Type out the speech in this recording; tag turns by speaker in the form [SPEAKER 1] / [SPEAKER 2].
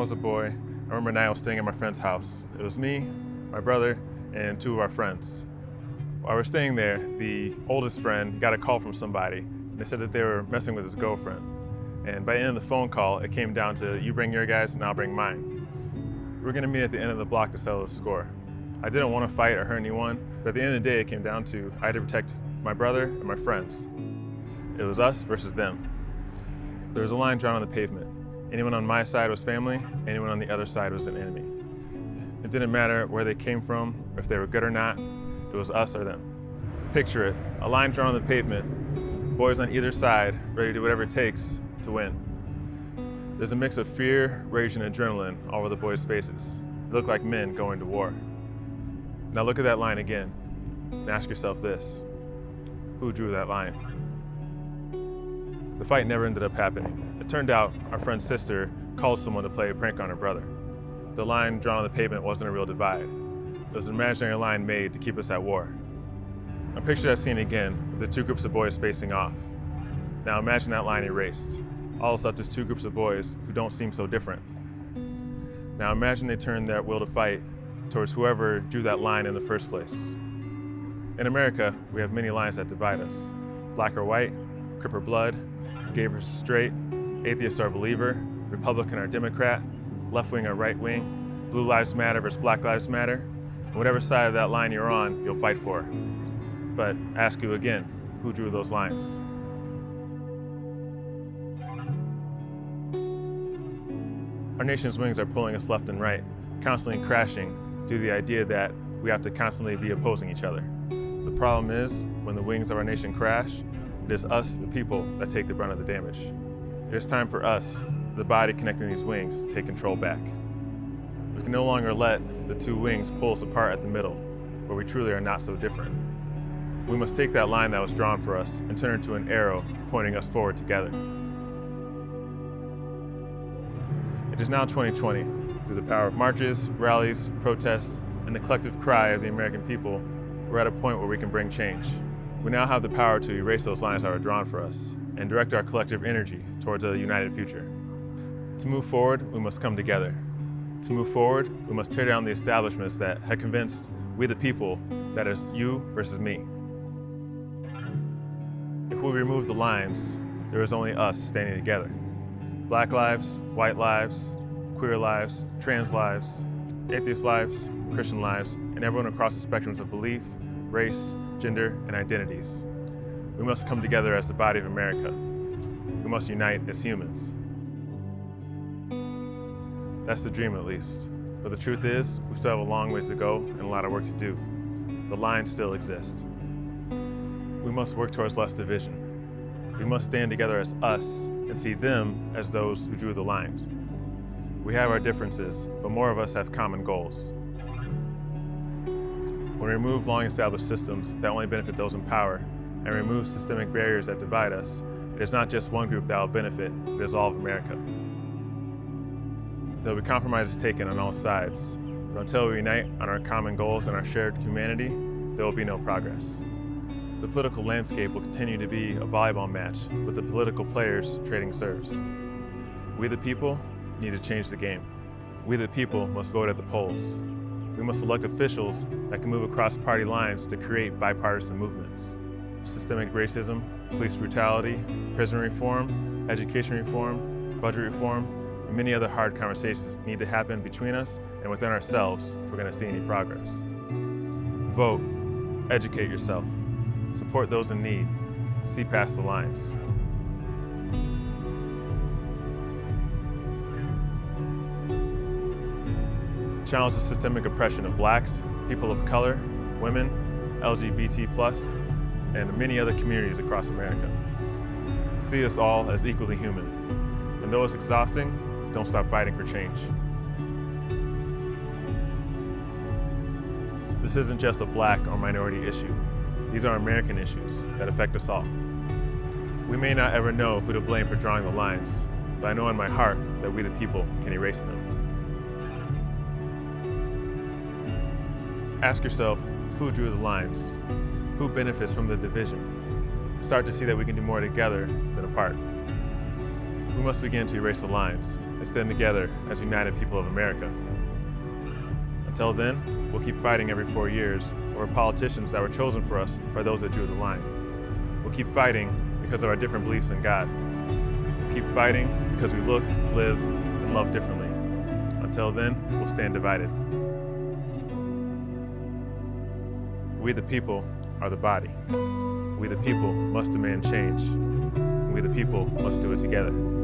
[SPEAKER 1] was a boy, I remember a night I was staying at my friend's house. It was me, my brother, and two of our friends. While we were staying there, the oldest friend got a call from somebody, and they said that they were messing with his girlfriend. And by the end of the phone call, it came down to, you bring your guys and I'll bring mine. We were gonna meet at the end of the block to settle the score. I didn't want to fight or hurt anyone, but at the end of the day, it came down to, I had to protect my brother and my friends. It was us versus them. There was a line drawn on the pavement. Anyone on my side was family, anyone on the other side was an enemy. It didn't matter where they came from, or if they were good or not, it was us or them. Picture it, a line drawn on the pavement, boys on either side, ready to do whatever it takes to win. There's a mix of fear, rage, and adrenaline all over the boys' faces. They look like men going to war. Now look at that line again, and ask yourself this: who drew that line? The fight never ended up happening. It turned out our friend's sister called someone to play a prank on her brother. The line drawn on the pavement wasn't a real divide. It was an imaginary line made to keep us at war. Now picture that scene again, with the two groups of boys facing off. Now imagine that line erased. All that's left is two groups of boys who don't seem so different. Now imagine they turn their will to fight towards whoever drew that line in the first place. In America, we have many lines that divide us. Black or white, Crip or blood, gay versus straight, atheist or believer, Republican or Democrat, left wing or right wing, Blue Lives Matter versus Black Lives Matter. And whatever side of that line you're on, you'll fight for. But I ask you again, who drew those lines? Our nation's wings are pulling us left and right, constantly crashing due to the idea that we have to constantly be opposing each other. The problem is, when the wings of our nation crash, it is us, the people, that take the brunt of the damage. It is time for us, the body connecting these wings, to take control back. We can no longer let the two wings pull us apart at the middle, where we truly are not so different. We must take that line that was drawn for us and turn it into an arrow pointing us forward together. It is now 2020. Through the power of marches, rallies, protests, and the collective cry of the American people, we're at a point where we can bring change. We now have the power to erase those lines that are drawn for us and direct our collective energy towards a united future. To move forward, we must come together. To move forward, we must tear down the establishments that have convinced we the people that it's you versus me. If we remove the lines, there is only us standing together. Black lives, white lives, queer lives, trans lives, atheist lives, Christian lives, and everyone across the spectrums of belief, race, gender, and identities. We must come together as the body of America. We must unite as humans. That's the dream, at least. But the truth is, we still have a long ways to go and a lot of work to do. The lines still exist. We must work towards less division. We must stand together as us and see them as those who drew the lines. We have our differences, but more of us have common goals. When we remove long-established systems that only benefit those in power and remove systemic barriers that divide us, it is not just one group that will benefit, it is all of America. There will be compromises taken on all sides, but until we unite on our common goals and our shared humanity, there will be no progress. The political landscape will continue to be a volleyball match with the political players trading serves. We the people need to change the game. We the people must vote at the polls. We must elect officials that can move across party lines to create bipartisan movements. Systemic racism, police brutality, prison reform, education reform, budget reform, and many other hard conversations need to happen between us and within ourselves if we're going to see any progress. Vote, educate yourself, support those in need, see past the lines. Challenge the systemic oppression of blacks, people of color, women, LGBT+, and many other communities across America. See us all as equally human. And though it's exhausting, don't stop fighting for change. This isn't just a black or minority issue. These are American issues that affect us all. We may not ever know who to blame for drawing the lines, but I know in my heart that we the people can erase them. Ask yourself, who drew the lines? Who benefits from the division? Start to see that we can do more together than apart. We must begin to erase the lines and stand together as united people of America. Until then, we'll keep fighting every 4 years over politicians that were chosen for us by those that drew the line. We'll keep fighting because of our different beliefs in God. We'll keep fighting because we look, live, and love differently. Until then, we'll stand divided. We the people are the body. We the people must demand change. We the people must do it together.